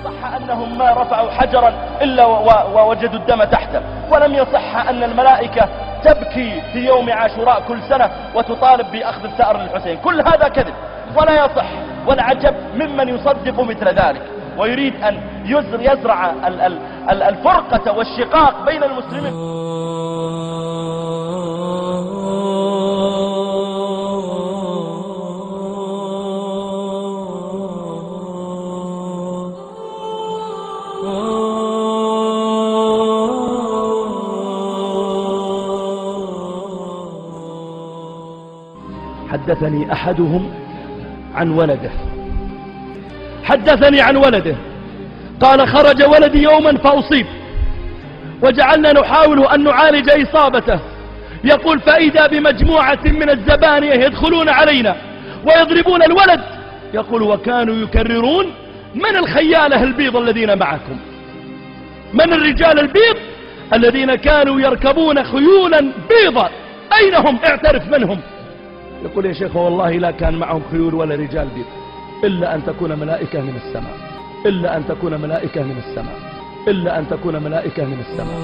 صح أنهم ما رفعوا حجرا إلا ووجدوا الدم تحته، ولم يصح أن الملائكة تبكي في يوم عاشوراء كل سنة وتطالب بأخذ الثأر للحسين. كل هذا كذب ولا يصح، والعجب ممن يصدق مثل ذلك ويريد أن يزرع الفرقة والشقاق بين المسلمين. حدثني أحدهم عن ولده، قال: خرج ولدي يوما فأصيب، وجعلنا نحاول أن نعالج إصابته. يقول: فإذا بمجموعة من الزبانية يدخلون علينا ويضربون الولد. يقول: وكانوا يكررون: من الخيالة البيض الذين معكم؟ من الرجال البيض الذين كانوا يركبون خيولا بيضا؟ أين هم؟ اعترف منهم. يقول: يا شيخ والله لا كان معهم خيول ولا رجال بيض، إلا أن تكون ملائكة من السماء، إلا أن تكون ملائكة من السماء، إلا أن تكون ملائكة من السماء.